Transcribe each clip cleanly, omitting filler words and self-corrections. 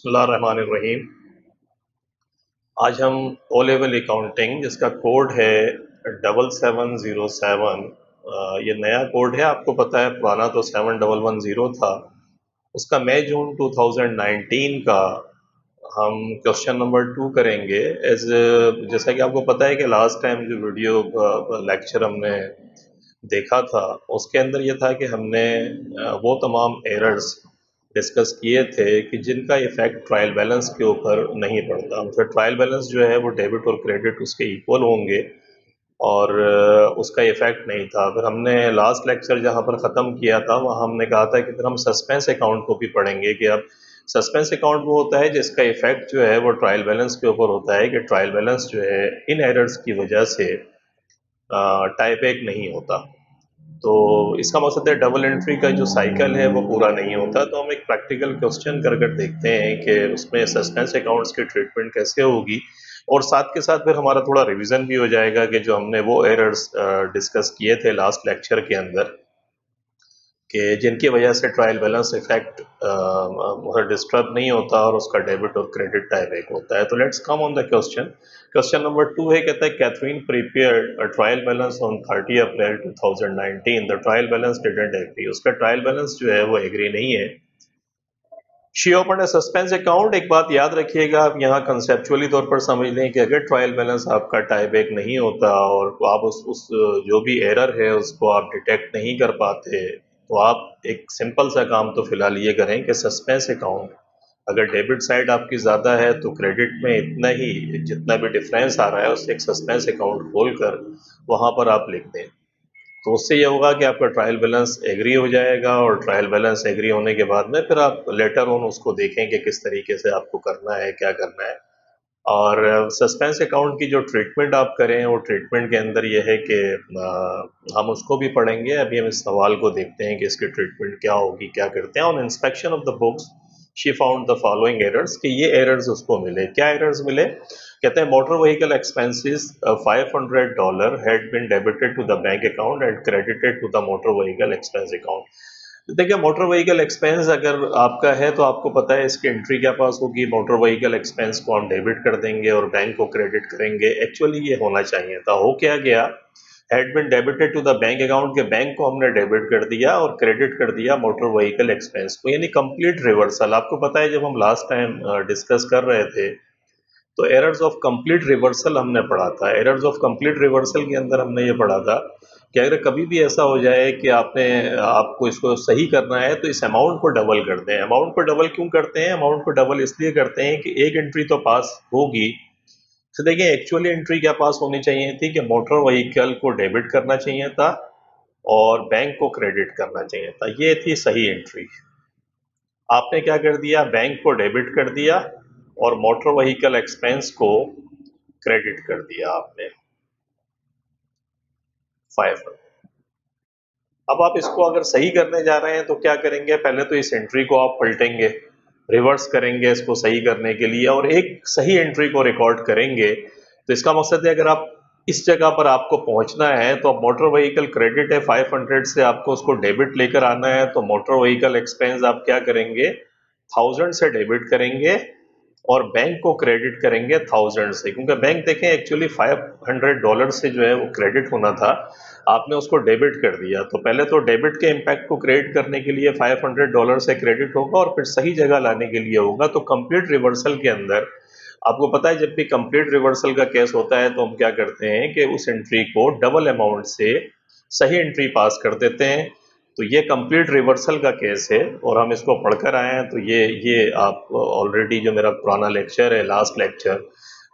बिस्मिल्लाहिर्रहमानिर्रहीम। आज हम ओ लेवल अकाउंटिंग जिसका कोड है 7707। ये नया कोड है, आपको पता है पुराना तो 7110 था। उसका मई जून 2019 का हम क्वेश्चन नंबर 2 करेंगे। एज जैसा कि आपको पता है कि लास्ट टाइम जो वीडियो लेक्चर हमने देखा था उसके अंदर ये था कि हमने वो तमाम एरर्स डिस्कस किए थे कि जिनका इफ़ेक्ट ट्रायल बैलेंस के ऊपर नहीं पड़ता। मतलब ट्रायल बैलेंस जो है वो डेबिट और क्रेडिट उसके इक्वल होंगे और उसका इफ़ेक्ट नहीं था। फिर हमने लास्ट लेक्चर जहाँ पर ख़त्म किया था वहाँ हमने कहा था कि फिर हम सस्पेंस अकाउंट को भी पढ़ेंगे कि अब सस्पेंस अकाउंट वो होता है जिसका इफ़ेक्ट जो है वो ट्रायल बैलेंस के ऊपर होता है कि ट्रायल बैलेंस जो है इन एरर्स की वजह से टाइप एक नहीं होता। तो इसका मकसद है डबल एंट्री का जो साइकिल है वो पूरा नहीं होता। तो हम एक प्रैक्टिकल क्वेश्चन कर देखते हैं कि उसमें सस्पेंस अकाउंट्स की ट्रीटमेंट कैसे होगी और साथ के साथ फिर हमारा थोड़ा रिवीजन भी हो जाएगा कि जो हमने वो एरर्स डिस्कस किए थे लास्ट लेक्चर के अंदर कि जिनकी वजह से ट्रायल बैलेंस इफेक्ट डिस्टर्ब नहीं होता और उसका डेबिट और क्रेडिट टाइप एक होता है। तो let's come on the question. Question number 2 है, कहता है Catherine prepared a trial balance on 30 April 2019। The trial balance didn't agree. उसका ट्रायल बैलेंस जो है वो एग्री नहीं है। She open a suspense account. एक बात याद रखिएगा, आप यहाँ कंसेप्चुअली तौर पर समझ लें कि अगर ट्रायल बैलेंस आपका टाइप एक नहीं होता और आप उस जो भी एरर है उसको आप डिटेक्ट नहीं कर पाते तो आप एक सिंपल सा काम तो फिलहाल ये करें कि सस्पेंस अकाउंट, अगर डेबिट साइड आपकी ज़्यादा है तो क्रेडिट में इतना ही जितना भी डिफरेंस आ रहा है उससे एक सस्पेंस अकाउंट खोल कर वहाँ पर आप लिख दें। तो उससे ये होगा कि आपका ट्रायल बैलेंस एग्री हो जाएगा और ट्रायल बैलेंस एग्री होने के बाद में फिर आप लेटर ऑन उसको देखें कि किस तरीके से आपको करना है, क्या करना है। और सस्पेंस अकाउंट की जो ट्रीटमेंट आप करें वो ट्रीटमेंट के अंदर ये है कि हम उसको भी पढ़ेंगे। अभी हम इस सवाल को देखते हैं कि इसकी ट्रीटमेंट क्या होगी, क्या करते हैं। On inspection of the books she found the following errors, कि ये एरर्स उसको मिले। क्या एरर्स मिले? कहते हैं motor vehicle expenses $500 had been debited to the bank account and credited to the motor vehicle expense account. देखिए, मोटर व्हीकल एक्सपेंस अगर आपका है तो आपको पता है इसकी एंट्री क्या पास होगी। मोटर व्हीकल एक्सपेंस को हम डेबिट कर देंगे और बैंक को क्रेडिट करेंगे। एक्चुअली ये होना चाहिए था, हो क्या गया, had been debited to the bank account के बैंक को हमने डेबिट कर दिया और क्रेडिट कर दिया मोटर व्हीकल एक्सपेंस को, यानी कंप्लीट रिवर्सल। आपको पता है जब हम लास्ट टाइम डिस्कस कर रहे थे तो एरर्स ऑफ कंप्लीट रिवर्सल हमने पढ़ा था। एरर्स ऑफ कंप्लीट रिवर्सल के अंदर हमने ये पढ़ा था कि अगर कभी भी ऐसा हो जाए कि आपको इसको सही करना है तो इस अमाउंट को डबल कर दें। अमाउंट को डबल क्यों करते हैं? अमाउंट को डबल इसलिए करते हैं कि एक एंट्री तो पास होगी। तो देखिए, एक्चुअली एंट्री क्या पास होनी चाहिए थी कि मोटर व्हीकल को डेबिट करना चाहिए था और बैंक को क्रेडिट करना चाहिए था। ये थी सही एंट्री। आपने क्या कर दिया, बैंक को डेबिट कर दिया और मोटर व्हीकल एक्सपेंस को क्रेडिट कर दिया आपने 500। अब आप इसको अगर सही करने जा रहे हैं तो क्या करेंगे, पहले तो इस एंट्री को आप पलटेंगे, रिवर्स करेंगे इसको सही करने के लिए और एक सही एंट्री को रिकॉर्ड करेंगे। तो इसका मकसद है अगर आप इस जगह पर आपको पहुंचना है तो अब मोटर व्हीकल क्रेडिट है 500 से, आपको उसको डेबिट लेकर आना है तो मोटर व्हीकल एक्सपेंस आप क्या करेंगे, 1000 से डेबिट करेंगे और बैंक को क्रेडिट करेंगे 1000 से, क्योंकि बैंक देखें एक्चुअली $500 से जो है वो क्रेडिट होना था, आपने उसको डेबिट कर दिया। तो पहले तो डेबिट के इम्पैक्ट को क्रिएट करने के लिए $500 से क्रेडिट होगा और फिर सही जगह लाने के लिए होगा। तो कंप्लीट रिवर्सल के अंदर आपको पता है जब भी कंप्लीट रिवर्सल का केस होता है तो हम क्या करते हैं कि उस एंट्री को डबल अमाउंट से सही एंट्री पास कर देते हैं। तो ये कंप्लीट रिवर्सल का केस है और हम इसको पढ़कर आए हैं। तो ये आप ऑलरेडी जो मेरा पुराना लेक्चर है, लास्ट लेक्चर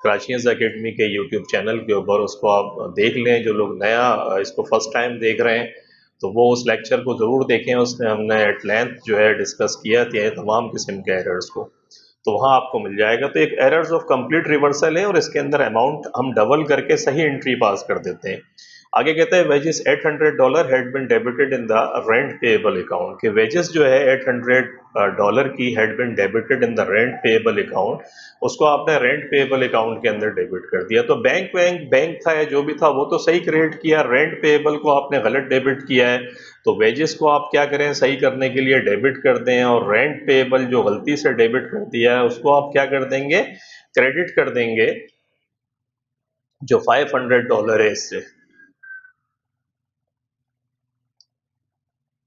कराचीज एकेडमी के यूट्यूब चैनल के ऊपर, उसको आप देख लें। जो लोग नया इसको फर्स्ट टाइम देख रहे हैं तो वो उस लेक्चर को ज़रूर देखें। उसमें हमने एट लेंथ जो है डिस्कस किया था तमाम किस्म के एरर्स को, तो वहाँ आपको मिल जाएगा। तो एक एरर्स ऑफ कंप्लीट रिवर्सल है और इसके अंदर अमाउंट हम डबल करके सही एंट्री पास कर देते हैं। आगे कहते हैं wages $800 had been debited in the rent payable account, कि वेजेस जो है $800 की had been debited in the rent payable account, उसको आपने रेंट पेएबल अकाउंट के अंदर डेबिट कर दिया। तो बैंक था या जो भी था वो तो सही क्रिएट किया, रेंट पेएबल को आपने गलत डेबिट किया है। तो वेजेस को आप क्या करें, सही करने के लिए डेबिट कर दें, और रेंट पेएबल जो गलती से डेबिट कर दिया है उसको आप क्या कर देंगे, क्रेडिट कर देंगे, जो $500 है इससे।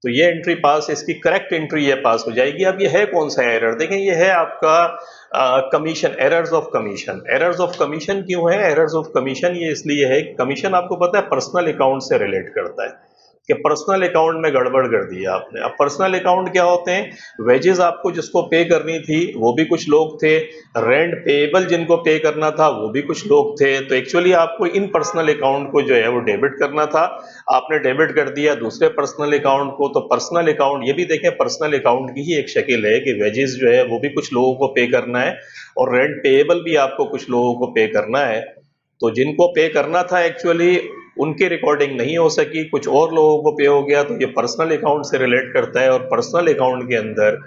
तो ये एंट्री पास, इसकी करेक्ट एंट्री ये पास हो जाएगी। अब ये है कौन सा एरर, देखें ये है आपका commission, errors of commission. Errors of commission क्यों है, एरर्स ऑफ कमीशन ये इसलिए है, कमीशन आपको पता है पर्सनल अकाउंट से रिलेट करता है, कि पर्सनल अकाउंट में गड़बड़ कर दी आपने। अब पर्सनल अकाउंट क्या होते हैं, वेजेस आपको जिसको पे करनी थी वो भी कुछ लोग थे, रेंट पेएबल जिनको पे करना था वो भी कुछ लोग थे। तो एक्चुअली आपको इन पर्सनल अकाउंट को जो है वो डेबिट करना था, आपने डेबिट कर दिया दूसरे पर्सनल अकाउंट को। तो पर्सनल अकाउंट, ये भी देखें पर्सनल अकाउंट की ही एक शक्ल है कि वेजेस जो है वो भी कुछ लोगों को पे करना है, और रेंट पेएबल भी आपको कुछ लोगों को पे करना है। तो जिनको पे करना था एक्चुअली उनकी रिकॉर्डिंग नहीं हो सकी, कुछ और लोगों को पे हो गया। तो ये पर्सनल अकाउंट से रिलेट करता है, और पर्सनल अकाउंट के अंदर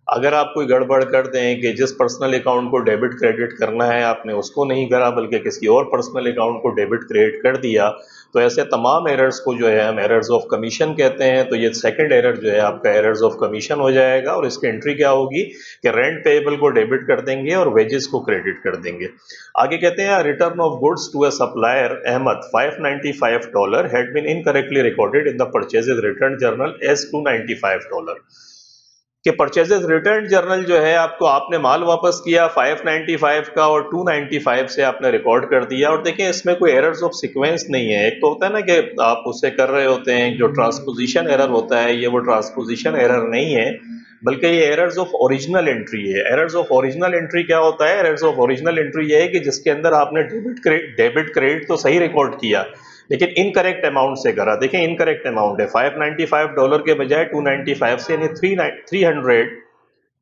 अगर आप कोई गड़बड़ कर दें कि जिस पर्सनल अकाउंट को डेबिट क्रेडिट करना है आपने उसको नहीं करा, बल्कि किसी और पर्सनल अकाउंट को डेबिट क्रेडिट कर दिया, तो ऐसे तमाम एरर्स को जो है हम एरर्स ऑफ कमीशन कहते हैं। तो ये सेकंड एरर जो है आपका एरर्स ऑफ कमीशन हो जाएगा, और इसकी एंट्री क्या होगी कि रेंट पेएबल को डेबिट कर देंगे और वेजेस को क्रेडिट कर देंगे। आगे कहते हैं return of goods to a supplier Ahmed $595 had been incorrectly recorded in the purchases returns journal as $295, कि परचेजेस रिटर्न जर्नल जो है आपको, आपने माल वापस किया 595 का और 295 से आपने रिकॉर्ड कर दिया। और देखें इसमें कोई एरर्स ऑफ सीक्वेंस नहीं है। एक तो होता है ना कि आप उससे कर रहे होते हैं, जो ट्रांसपोजिशन एरर होता है, ये वो ट्रांसपोजिशन एरर नहीं है, बल्कि ये एरर्स ऑफ ओरिजिनल एंट्री है। एरर्स ऑफ ओरिजिनल एंट्री क्या होता है, एरर्स ऑफ ओरिजिनल एंट्री ये है कि जिसके अंदर आपने डेबिट क्रेडिट तो सही रिकॉर्ड किया लेकिन इनकरेक्ट अमाउंट से करा। देखें इनकरेक्ट अमाउंट है, $595 के बजाय 295 से, यानी 300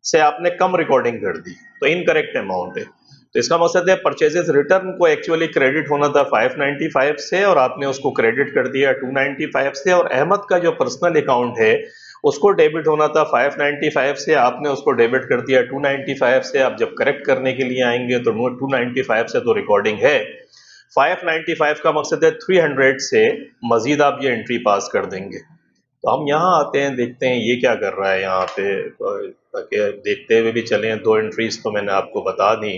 से आपने कम रिकॉर्डिंग कर दी, तो इनकरेक्ट अमाउंट है। तो इसका मकसद है परचेजेस रिटर्न को एक्चुअली क्रेडिट होना था 595 से, और आपने उसको क्रेडिट कर दिया 295 से। और अहमद का जो पर्सनल अकाउंट है उसको डेबिट होना था 595 से, आपने उसको डेबिट कर दिया 295 से। आप जब करेक्ट करने के लिए आएंगे तो 295 से तो रिकॉर्डिंग है, 595 का मकसद है 300 से मजीद आप ये एंट्री पास कर देंगे। तो हम यहाँ आते हैं, देखते हैं ये क्या कर रहा है यहाँ पे, ताकि देखते हुए भी चलें। दो एंट्रीज तो मैंने आपको बता दी,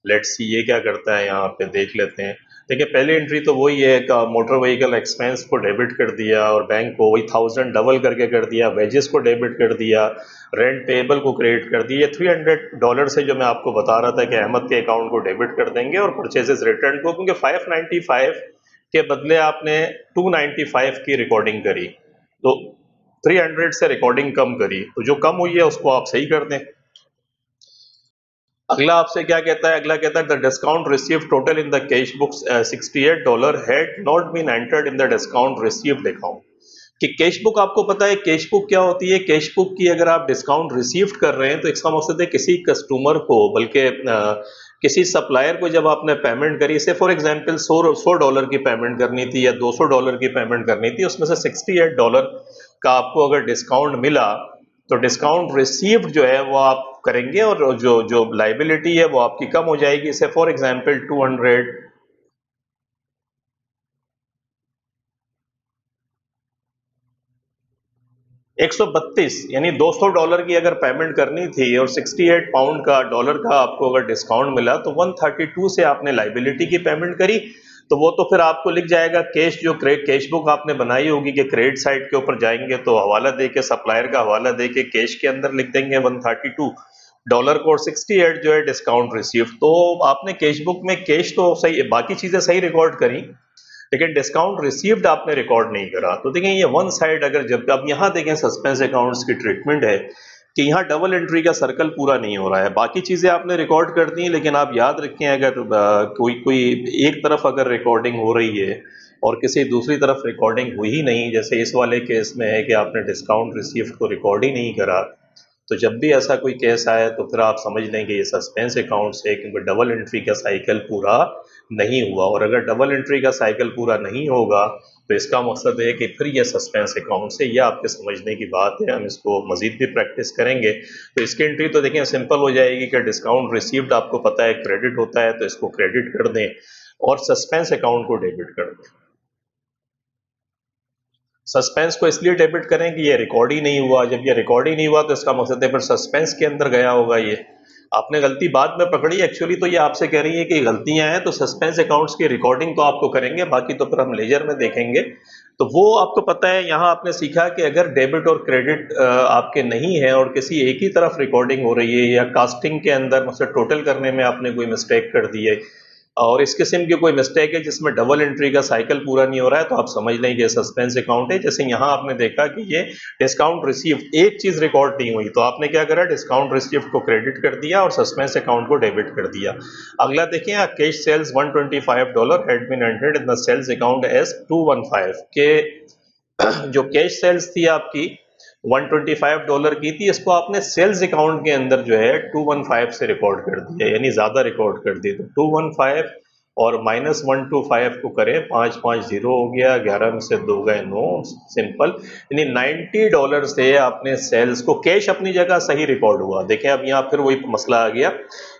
लेट्स सी ये क्या करता है, यहाँ पे देख लेते हैं। देखिए पहली एंट्री तो वही है कि मोटर व्हीकल एक्सपेंस को डेबिट कर दिया और बैंक को वही 1000 डबल करके कर दिया, वेजेस को डेबिट कर दिया, रेंट पेएबल को क्रेडिट कर दिया। $300 से जो मैं आपको बता रहा था कि अहमद के अकाउंट को डेबिट कर देंगे, और परचेजेस रिटर्न को, क्योंकि 595 के बदले आपने 295 की रिकॉर्डिंग करी, तो 300 से रिकॉर्डिंग कम करी, तो जो कम हुई है उसको आप सही कर दें। अगला आपसे क्या कहता है, अगला कहता है the discount receive total in the cash book $68 had not been entered in the discount received account. कि कैश बुक, आपको पता है कैश बुक क्या होती है, कैश बुक की अगर आप डिस्काउंट रिसीव कर रहे हैं तो इसका मकसद है किसी कस्टमर को, बल्कि किसी सप्लायर को जब आपने पेमेंट करी, से फॉर एग्जांपल $100 की पेमेंट करनी थी या $200 की पेमेंट करनी थी, उसमें से $68 का आपको अगर डिस्काउंट मिला, तो डिस्काउंट रिसीव्ड जो है वो आप करेंगे, और जो जो लाइबिलिटी है वो आपकी कम हो जाएगी। से फॉर एग्जांपल 132 यानी $200 की अगर पेमेंट करनी थी और 68 पाउंड का, डॉलर का आपको अगर डिस्काउंट मिला, तो 132 से आपने लाइबिलिटी की पेमेंट करी, तो वो तो फिर आपको लिख जाएगा कैश, जो कैश बुक आपने बनाई होगी कि क्रेडिट साइड के ऊपर जाएंगे तो हवाला दे के, सप्लायर का हवाला दे के कैश के अंदर लिख देंगे $132 को, और 68 जो है डिस्काउंट रिसीव। तो आपने कैश बुक में कैश तो सही, बाकी चीजें सही रिकॉर्ड करी, लेकिन डिस्काउंट रिसीव्ड आपने रिकॉर्ड नहीं करा। तो देखें ये वन साइड, अगर जब अब यहाँ देखें सस्पेंस अकाउंट्स की ट्रीटमेंट है कि यहाँ डबल एंट्री का सर्कल पूरा नहीं हो रहा है, बाकी चीज़ें आपने रिकॉर्ड कर दी, लेकिन आप याद रखें अगर कोई एक तरफ अगर रिकॉर्डिंग हो रही है और किसी दूसरी तरफ रिकॉर्डिंग हुई ही नहीं, जैसे इस वाले केस में है कि आपने डिस्काउंट रिसीव्ड को रिकॉर्ड ही नहीं करा, तो जब भी ऐसा कोई केस आए तो फिर आप समझ लें कि ये सस्पेंस अकाउंट से, क्योंकि डबल एंट्री का साइकिल पूरा नहीं हुआ, और अगर डबल एंट्री का साइकिल पूरा नहीं होगा तो इसका मकसद है कि फिर ये सस्पेंस अकाउंट से, यह आपके समझने की बात है, हम इसको मजीद भी प्रैक्टिस करेंगे। तो इसकी एंट्री तो देखें सिंपल हो जाएगी कि डिस्काउंट रिसीव्ड आपको पता है क्रेडिट होता है, तो इसको क्रेडिट कर दें और सस्पेंस अकाउंट को डेबिट कर दें। सस्पेंस को इसलिए डेबिट करें कि ये रिकॉर्ड ही नहीं हुआ, जब ये रिकॉर्ड ही नहीं हुआ तो इसका मकसद है फिर सस्पेंस के अंदर गया होगा। ये आपने गलती बाद में पकड़ी, एक्चुअली तो ये आपसे कह रही है कि गलतियां हैं तो सस्पेंस अकाउंट्स की रिकॉर्डिंग तो आपको करेंगे, बाकी तो फिर हम लेजर में देखेंगे। तो वो आपको पता है, यहाँ आपने सीखा कि अगर डेबिट और क्रेडिट आपके नहीं है और किसी एक ही तरफ रिकॉर्डिंग हो रही है, या कास्टिंग के अंदर मतलब टोटल करने में आपने कोई मिस्टेक कर दी है और इस किस्म की कोई मिस्टेक है जिसमें डबल एंट्री का साइकिल पूरा नहीं हो रहा है, तो आप समझ लें कि सस्पेंस अकाउंट है। जैसे यहाँ आपने देखा कि ये डिस्काउंट रिसीव्ड, एक चीज रिकॉर्ड नहीं हुई, तो आपने क्या करा, डिस्काउंट रिसीव्ड को क्रेडिट कर दिया और सस्पेंस अकाउंट को डेबिट कर दिया। अगला देखिए, cash sales $125 had been entered in the sales account as 215 के जो कैश सेल्स थी आपकी $125 की थी, इसको आपने सेल्स अकाउंट के अंदर जो है 215 से रिकॉर्ड कर दिया, यानी ज्यादा रिकॉर्ड कर दी। तो 215 और -125 को करें, 550 हो गया, 11 में से 2 गए 9, सिंपल। यानी $90 से आपने सेल्स को, कैश अपनी जगह सही रिकॉर्ड हुआ। देखें अब यहाँ फिर वही मसला आ गया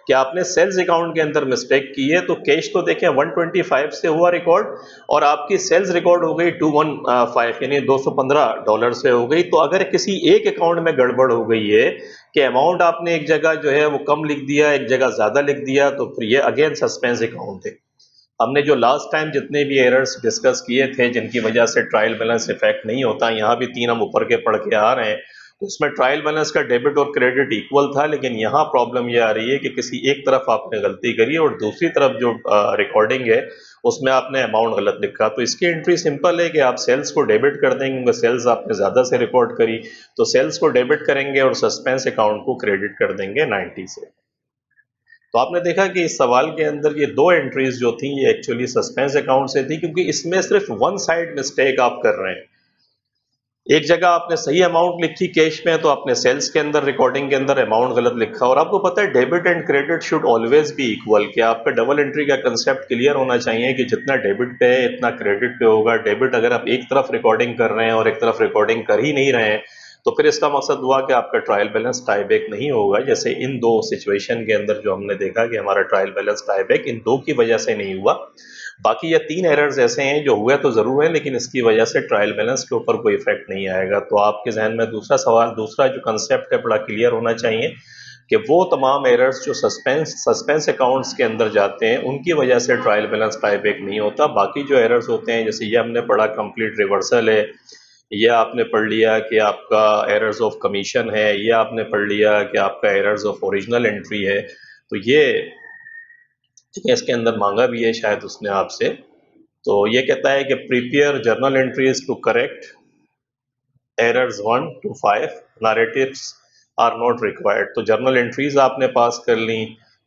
कि आपने सेल्स अकाउंट के अंदर मिस्टेक की है, तो कैश तो देखें 125 से हुआ रिकॉर्ड और आपकी सेल्स रिकॉर्ड हो गई 215 यानी $215 से हो गई। तो अगर किसी एक अकाउंट में गड़बड़ हो गई है कि अमाउंट आपने एक जगह जो है वो कम लिख दिया, एक जगह ज्यादा लिख दिया, तो फिर ये अगेन सस्पेंस अकाउंट है। हमने जो लास्ट टाइम जितने भी एरर्स डिस्कस किए थे जिनकी वजह से ट्रायल बैलेंस इफेक्ट नहीं होता, यहाँ भी 3 हम ऊपर के पढ़ के आ रहे हैं, तो इसमें ट्रायल बैलेंस का डेबिट और क्रेडिट इक्वल था, लेकिन यहाँ प्रॉब्लम ये आ रही है कि किसी एक तरफ आपने गलती करी और दूसरी तरफ जो रिकॉर्डिंग है उसमें आपने अमाउंट गलत लिखा। तो इसकी एंट्री सिंपल है कि आप सेल्स को डेबिट कर देंगे, क्योंकि सेल्स आपने ज़्यादा से रिकॉर्ड करी, तो सेल्स को डेबिट करेंगे और सस्पेंस अकाउंट को क्रेडिट कर देंगे 90 से। तो आपने देखा कि इस सवाल के अंदर ये दो एंट्रीज जो थी ये एक्चुअली सस्पेंस अकाउंट से थी, क्योंकि इसमें सिर्फ वन साइड मिस्टेक आप कर रहे हैं। एक जगह आपने सही अमाउंट लिखी कैश में, तो आपने सेल्स के अंदर रिकॉर्डिंग के अंदर अमाउंट गलत लिखा। और आपको पता है debit and credit should always be equal, कि आपका डबल एंट्री का कंसेप्ट क्लियर होना चाहिए कि जितना डेबिट पे है इतना क्रेडिट पे होगा। डेबिट अगर आप एक तरफ रिकॉर्डिंग कर रहे हैं और एक तरफ रिकॉर्डिंग कर ही नहीं रहे हैं, तो फिर इसका मकसद हुआ कि आपका ट्रायल बैलेंस टाई बैक नहीं होगा। जैसे इन दो सिचुएशन के अंदर जो हमने देखा कि हमारा trial balance tie back in दो की वजह से नहीं हुआ। बाकी ये 3 एरर्स ऐसे हैं जो हुए तो जरूर है, लेकिन इसकी वजह से ट्रायल बैलेंस के ऊपर कोई इफेक्ट नहीं आएगा। तो आपके जहन में दूसरा सवाल, दूसरा जो कंसेप्ट है बड़ा क्लियर होना चाहिए कि वो तमाम एरर्स जो सस्पेंस अकाउंट्स के अंदर जाते हैं उनकी वजह से ट्रायल बैलेंस टाई बैक नहीं होता। बाकी जो एरर्स होते हैं, जैसे ये हमने पढ़ा कंप्लीट रिवर्सल है, ये आपने पढ़ लिया कि आपका एरर्स ऑफ कमीशन है, ये आपने पढ़ लिया कि आपका एरर्स ऑफ ओरिजिनल एंट्री है, तो ये इसके अंदर मांगा भी है शायद उसने आपसे। तो ये कहता है कि prepare journal entries to correct errors 1 to 5, narratives are not required. तो जर्नल एंट्रीज आपने पास कर ली।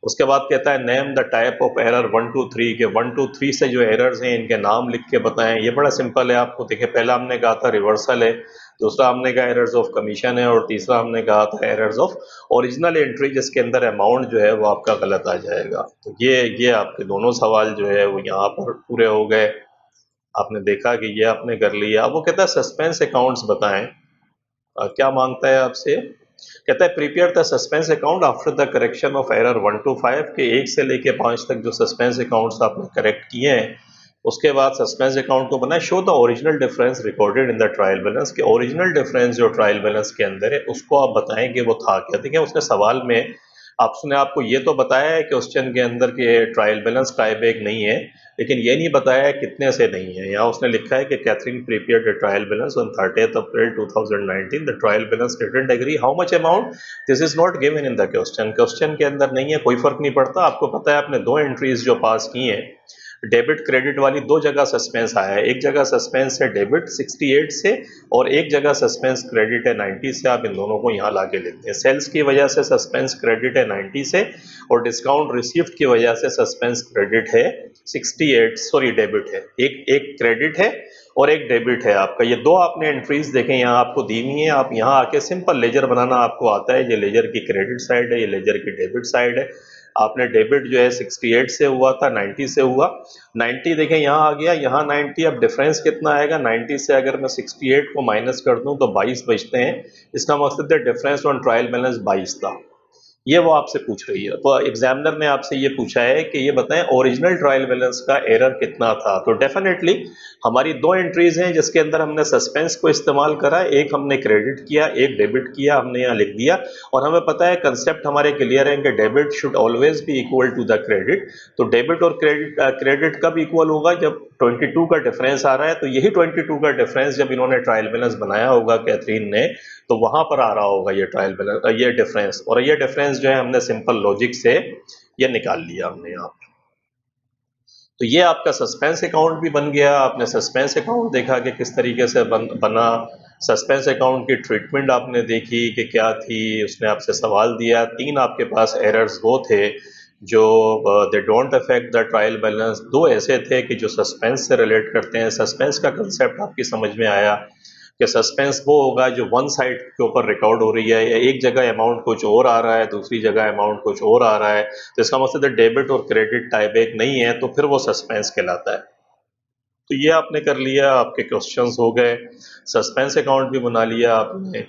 उसके बाद कहता है name the type of error 1 to 3, के 1 to 3 से जो एरर्स हैं इनके नाम लिख के बताएं। ये बड़ा सिंपल है, आपको देखिए पहला हमने कहा था रिवर्सल है, दूसरा हमने कहा एरर्स ऑफ कमीशन है, और तीसरा हमने कहा था एरर्स ऑफ ओरिजिनल एंट्री, जिसके अंदर अमाउंट जो है वो आपका गलत आ जाएगा। तो ये आपके दोनों सवाल जो है वो यहाँ पर पूरे हो गए। आपने देखा कि ये आपने कर लिया। अब वो कहता है सस्पेंस अकाउंट्स बताएं। क्या मांगता है आपसे, कहता है prepare the suspense account after the correction of error 1 to 5, के 1 से लेके 5 तक जो सस्पेंस अकाउंट्स आपने करेक्ट किए हैं, उसके बाद सस्पेंस अकाउंट को बनाए। Show the original difference recorded in the trial balance, के ओरिजिनल डिफरेंस जो ट्रायल बैलेंस के अंदर है उसको आप बताएं कि वो था क्या। देखिए उसने सवाल में उसने आपको ये तो बताया है कि क्वेश्चन के अंदर के ट्रायल बैलेंस टाई बैक नहीं है, लेकिन ये नहीं बताया है कितने से नहीं है। यहाँ उसने लिखा है कि Catherine prepared the trial balance on 30th April 2019, the trial balance didn't agree how much amount, this is not given in the question. Question के अंदर नहीं है, कोई फर्क नहीं पड़ता। आपको पता है आपने दो एंट्रीज जो पास की हैं डेबिट क्रेडिट वाली, दो जगह सस्पेंस आया है। एक जगह सस्पेंस है डेबिट 68 से और एक जगह सस्पेंस क्रेडिट है 90 से। आप इन दोनों को यहाँ ला के लेते हैं। सेल्स की वजह से सस्पेंस क्रेडिट है 90 से और डिस्काउंट रिसीव्ड की वजह से सस्पेंस क्रेडिट है 68, सॉरी डेबिट है। एक क्रेडिट है और एक डेबिट है आपका। ये दो आपने एंट्रीज देखें यहाँ आपको दी हुई है। आप यहाँ आके सिंपल लेजर बनाना आपको आता है। ये लेजर की क्रेडिट साइड है, ये लेजर की डेबिट साइड है। आपने डेबिट जो है 68 से हुआ था, 90 से हुआ, 90 देखें यहाँ आ गया, यहाँ 90, अब डिफरेंस कितना आएगा, 90 से अगर मैं 68 को माइनस कर दूं तो 22 बचते हैं। इसका मकसद है डिफरेंस ऑन ट्रायल बैलेंस 22 था। ये वो आपसे पूछ रही है। तो एग्जामिनर ने आपसे ये पूछा है कि ये बताएं ओरिजिनल ट्रायल बैलेंस का एरर कितना था। तो डेफिनेटली हमारी दो एंट्रीज हैं जिसके अंदर हमने सस्पेंस को इस्तेमाल करा, एक हमने क्रेडिट किया, एक डेबिट किया, हमने यहाँ लिख दिया। और हमें पता है कंसेप्ट हमारे क्लियर है कि debit should always be equal to the credit. तो डेबिट और क्रेडिट कब इक्वल होगा, जब 22 का डिफरेंस आ रहा है। तो यही 22 का डिफरेंस जब इन्होंने ट्रायल बैलेंस बनाया होगा कैथरीन ने, तो वहां पर आ रहा होगा ये ट्रायल बैलेंस, ये डिफरेंस। और ये डिफरेंस जो है हमने सिंपल लॉजिक से ये निकाल लिया हमने यहाँ पर। तो ये आपका सस्पेंस अकाउंट भी बन गया। आपने सस्पेंस अकाउंट देखा कि किस तरीके से बना, सस्पेंस अकाउंट की ट्रीटमेंट आपने देखी कि क्या थी, उसने आपसे सवाल दिया। तीन आपके पास एरर्स वो थे जो they don't affect the trial balance, दो ऐसे थे कि जो सस्पेंस से रिलेट करते हैं। सस्पेंस का कंसेप्ट आपकी समझ में आया कि सस्पेंस वो होगा जो वन साइड के ऊपर रिकॉर्ड हो रही है, या एक जगह अमाउंट कुछ और आ रहा है, दूसरी जगह अमाउंट कुछ और आ रहा है। तो इसका मतलब डेबिट और क्रेडिट टाइप एक नहीं है, तो फिर वो सस्पेंस कहलाता है। तो ये आपने कर लिया, आपके क्वेश्चंस हो गए। सस्पेंस अकाउंट भी बना लिया आपने।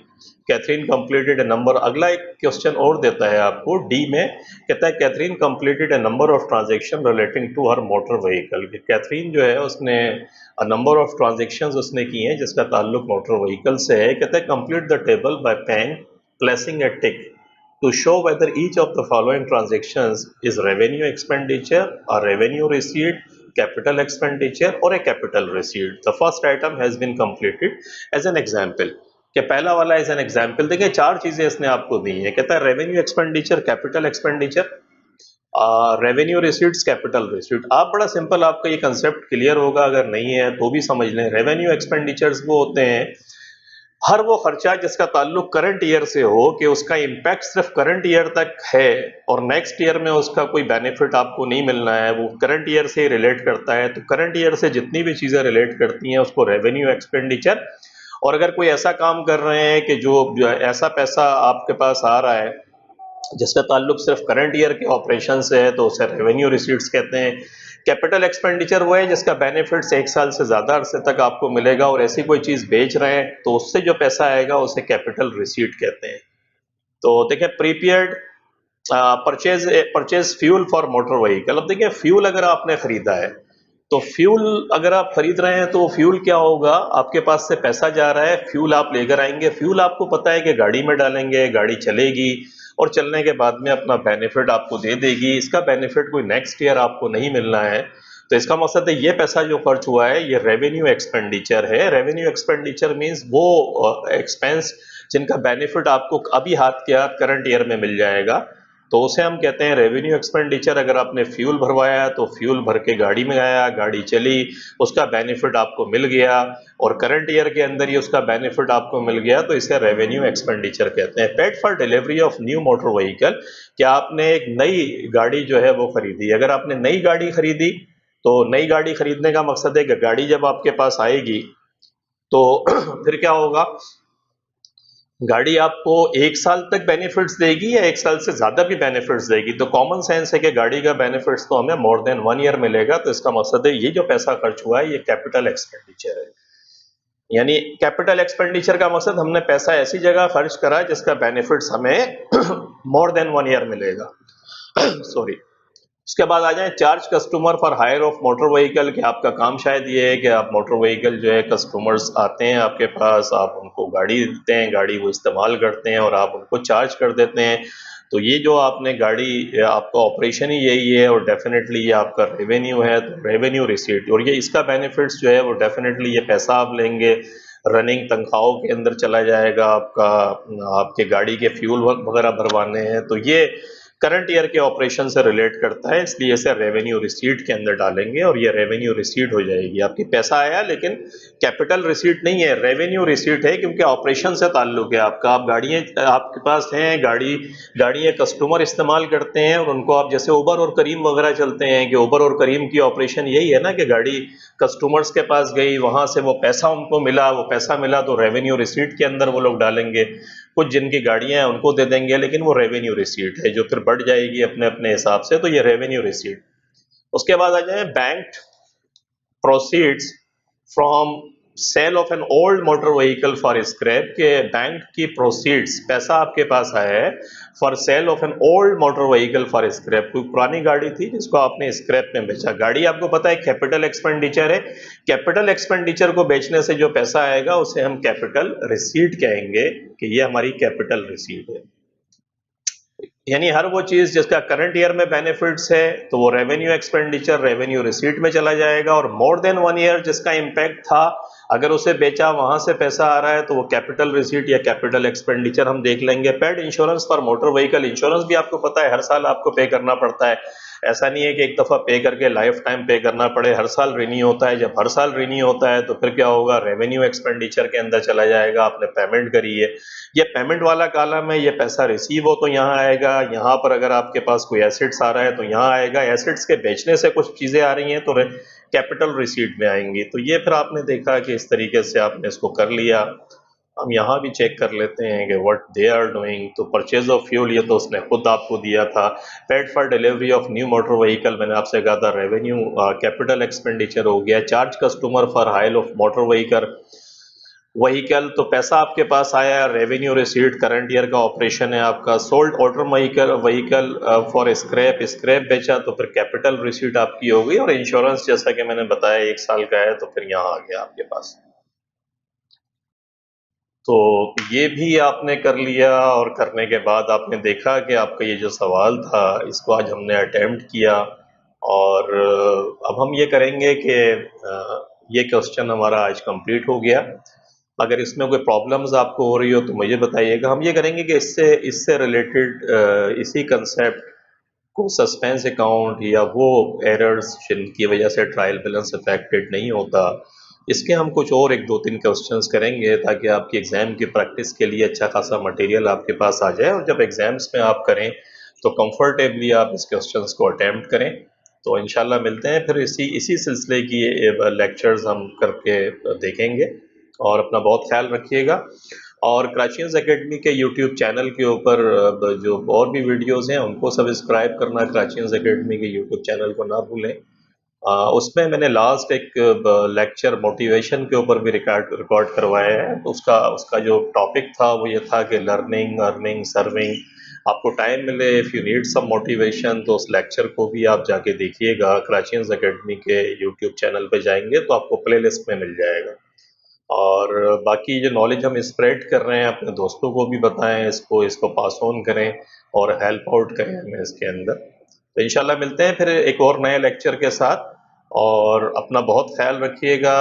कैथरीन कंप्लीटेड ए नंबर, अगला एक क्वेश्चन और देता है आपको डी में, कहता है Catherine completed a number of transaction relating to her motor vehicle. Catherine जो है उसने नंबर ऑफ ट्रांजैक्शंस उसने की हैं जिसका ताल्लुक मोटर व्हीकल से है। कहता है complete the table by pen placing a tick to show whether each of the following transactions is revenue expenditure or revenue receipt, capital expenditure or a capital receipt. The first item has been completed as an example. कि पहला वाला as an example देखिए, चार चीजें इसने आपको दी है। कहता है revenue expenditure, capital expenditure, revenue receipts, capital receipt. आप बड़ा सिंपल, आपका ये कंसेप्ट क्लियर होगा, अगर नहीं है तो भी समझ लें। रेवेन्यू एक्सपेंडिचर्स वो होते हैं हर वो खर्चा जिसका ताल्लुक करंट ईयर से हो, कि उसका इम्पैक्ट सिर्फ करंट ईयर तक है और नेक्स्ट ईयर में उसका कोई बेनिफिट आपको नहीं मिलना है, वो करंट ईयर से रिलेट करता है। तो करंट ईयर से जितनी भी चीजें रिलेट करती हैं उसको रेवेन्यू एक्सपेंडिचर। और अगर कोई ऐसा काम कर रहे हैं कि जो ऐसा पैसा आपके पास आ रहा है जिसका ताल्लुक सिर्फ करंट ईयर के ऑपरेशन से है, तो उसे रेवेन्यू रिसीट्स कहते हैं। कैपिटल एक्सपेंडिचर वो है जिसका बेनिफिट्स एक साल से ज़्यादा अरसे तक आपको मिलेगा, और ऐसी कोई चीज़ बेच रहे हैं तो उससे जो पैसा आएगा उसे कैपिटल रिसीट कहते हैं। तो देखिए prepaid purchase fuel for motor vehicle. अब देखिए फ्यूल अगर आपने खरीदा है, तो फ्यूल अगर आप खरीद रहे हैं तो फ्यूल क्या होगा, आपके पास से पैसा जा रहा है, फ्यूल आप लेकर आएंगे। फ्यूल आपको पता है कि गाड़ी में डालेंगे, गाड़ी चलेगी और चलने के बाद में अपना बेनिफिट आपको दे देगी। इसका बेनिफिट कोई नेक्स्ट ईयर आपको नहीं मिलना है। तो इसका मकसद है ये पैसा जो खर्च हुआ है ये रेवेन्यू एक्सपेंडिचर है। रेवेन्यू एक्सपेंडिचर मींस वो एक्सपेंस जिनका बेनिफिट आपको अभी हाथ के हाथ करंट ईयर में मिल जाएगा, तो उसे हम कहते हैं रेवेन्यू एक्सपेंडिचर। अगर आपने फ्यूल भरवाया तो फ्यूल भर के गाड़ी में आया, गाड़ी चली, उसका बेनिफिट आपको मिल गया और करंट ईयर के अंदर ही उसका बेनिफिट आपको मिल गया, तो इसे रेवेन्यू एक्सपेंडिचर कहते हैं। Paid for delivery of new motor vehicle, क्या आपने एक नई गाड़ी जो है वो खरीदी। अगर आपने नई गाड़ी खरीदी तो नई गाड़ी खरीदने का मकसद है कि गाड़ी जब आपके पास आएगी तो फिर क्या होगा, गाड़ी आपको एक साल तक बेनिफिट्स देगी या एक साल से ज्यादा भी बेनिफिट्स देगी। तो कॉमन सेंस है कि गाड़ी का बेनिफिट्स तो हमें मोर देन 1 ईयर मिलेगा। तो इसका मकसद है ये जो पैसा खर्च हुआ है ये कैपिटल एक्सपेंडिचर है। यानी कैपिटल एक्सपेंडिचर का मकसद हमने पैसा ऐसी जगह खर्च करा जिसका बेनिफिट्स हमें मोर देन 1 ईयर मिलेगा। सॉरी। उसके बाद आ जाए charge customer for hire of motor vehicle, कि आपका काम शायद ये है कि आप मोटर व्हीकल जो है कस्टमर्स आते हैं आपके पास, आप उनको गाड़ी देते हैं, गाड़ी वो इस्तेमाल करते हैं और आप उनको चार्ज कर देते हैं। तो ये जो आपने गाड़ी, आपका ऑपरेशन ही यही है और डेफिनेटली ये आपका रेवेन्यू है। तो रेवेन्यू रिसीट, और ये इसका बेनिफिट्स जो है वो डेफिनेटली ये पैसा आप लेंगे रनिंग तनख्वाहों के अंदर चला जाएगा आपका, आपके गाड़ी के फ्यूल वगैरह भरवाने हैं। तो ये करंट ईयर के ऑपरेशन से रिलेट करता है, इसलिए इसे रेवेन्यू रिसीट के अंदर डालेंगे और ये रेवेन्यू रिसीट हो जाएगी। आपकी पैसा आया लेकिन कैपिटल रिसीट नहीं है, रेवेन्यू रिसीट है, क्योंकि ऑपरेशन से ताल्लुक है आपका। आप गाड़ियाँ आपके पास हैं, गाड़ियाँ कस्टमर इस्तेमाल करते हैं और उनको आप, जैसे उबर और करीम वगैरह चलते हैं, कि उबर और करीम की ऑपरेशन यही है ना कि गाड़ी कस्टमर्स के पास गई, वहां से वो पैसा उनको मिला, वो पैसा मिला तो रेवेन्यू रिसीट के अंदर वो लोग डालेंगे। कुछ जिनकी गाड़ियां हैं उनको दे देंगे, लेकिन वो रेवेन्यू रिसीट है जो फिर बढ़ जाएगी अपने अपने हिसाब से, तो ये रेवेन्यू रिसीट। उसके बाद आ जाए bank proceeds from sale of an old motor vehicle for scrap, के बैंक की प्रोसीड्स, पैसा आपके पास आया है for sale of an old motor vehicle for scrap, कोई पुरानी गाड़ी थी जिसको आपने स्क्रैप में बेचा। गाड़ी आपको पता है कैपिटल एक्सपेंडिचर है, कैपिटल एक्सपेंडिचर को बेचने से जो पैसा आएगा उसे हम कैपिटल रिसीट कहेंगे कि ये हमारी कैपिटल रिसीट है। यानी हर वो चीज जिसका करंट ईयर में बेनिफिट्स है तो वो रेवेन्यू एक्सपेंडिचर रेवेन्यू रिसीट में चला जाएगा, और मोर देन 1 ईयर जिसका इम्पैक्ट था, अगर उसे बेचा वहां से पैसा आ रहा है तो वो कैपिटल रिसीट या कैपिटल एक्सपेंडिचर हम देख लेंगे। Paid insurance for motor vehicle, insurance भी आपको पता है हर साल आपको पे करना पड़ता है, ऐसा नहीं है कि एक दफा पे करके लाइफ टाइम पे करना पड़े, हर साल रिन्यू होता है। जब हर साल रिन्यू होता है तो फिर क्या होगा, रेवेन्यू एक्सपेंडिचर के अंदर चला जाएगा, आपने पेमेंट करी है, ये पेमेंट वाला कॉलम है, ये पैसा रिसीव हो तो यहाँ आएगा, यहाँ पर अगर आपके पास कोई एसेट्स आ रहा है तो यहाँ आएगा, एसेट्स के बेचने से कुछ चीजें आ रही हैं तो कैपिटल रिसीट में आएंगी। तो ये फिर आपने देखा कि इस तरीके से आपने इसको कर लिया। हम यहाँ भी चेक कर लेते हैं कि व्हाट दे आर डूइंग। तो परचेज ऑफ फ्यूल ये तो उसने खुद आपको दिया था। Paid for delivery of new motor vehicle मैंने आपसे कहा था रेवेन्यू कैपिटल एक्सपेंडिचर हो गया। Charge customer for hire of motor vehicle तो पैसा आपके पास आया, रेवेन्यू रिसीट करंट ईयर का ऑपरेशन है आपका। Sold auto vehicle for scrap बेचा तो फिर कैपिटल रिसीट आपकी हो गई। और इंश्योरेंस जैसा कि मैंने बताया 1 साल का है तो फिर यहाँ आ गया आपके पास। तो ये भी आपने कर लिया, और करने के बाद आपने देखा कि आपका ये जो सवाल था इसको आज हमने अटेम्प्ट किया। और अब हम ये करेंगे कि ये क्वेश्चन हमारा आज कंप्लीट हो गया। अगर इसमें कोई प्रॉब्लम्स आपको हो रही हो तो मुझे बताइएगा। हम ये करेंगे कि इससे इससे रिलेटेड इसी कंसेप्ट को सस्पेंस अकाउंट या वो एरर्स जिनकी वजह से ट्रायल बैलेंस अफेक्टेड नहीं होता, इसके हम कुछ और 1-2-3 क्वेश्चंस करेंगे ताकि आपकी एग्ज़ाम की प्रैक्टिस के लिए अच्छा खासा मटेरियल आपके पास आ जाए, और जब एग्ज़ाम्स में आप करें तो कंफर्टेबली आप इस क्वेश्चंस को अटेम्प्ट करें। तो इंशाल्लाह मिलते हैं फिर इसी इसी सिलसिले की लेक्चर्स हम करके देखेंगे। और अपना बहुत ख्याल रखिएगा। और कराचीज एकेडमी के यूट्यूब चैनल के ऊपर जो और भी वीडियोस हैं उनको सब्सक्राइब करना, कराचीज एकेडमी के यूट्यूब चैनल को ना भूलें। उसमें मैंने लास्ट एक लेक्चर मोटिवेशन के ऊपर भी रिकॉर्ड करवाया है। तो उसका उसका जो टॉपिक था वो ये था कि लर्निंग, अर्निंग, सर्विंग। आपको टाइम मिले, if you need some motivation, तो उस लेक्चर को भी आप जाके देखिएगा। कराचीज एकेडमी के यूट्यूब चैनल पे जाएंगे तो आपको प्लेलिस्ट में मिल जाएगा। और बाकी जो नॉलेज हम स्प्रेड कर रहे हैं अपने दोस्तों को भी बताएं, इसको इसको पास ऑन करें और हेल्प आउट करें हमें इसके अंदर। तो इंशाल्लाह मिलते हैं फिर एक और नए लेक्चर के साथ, और अपना बहुत ख्याल रखिएगा।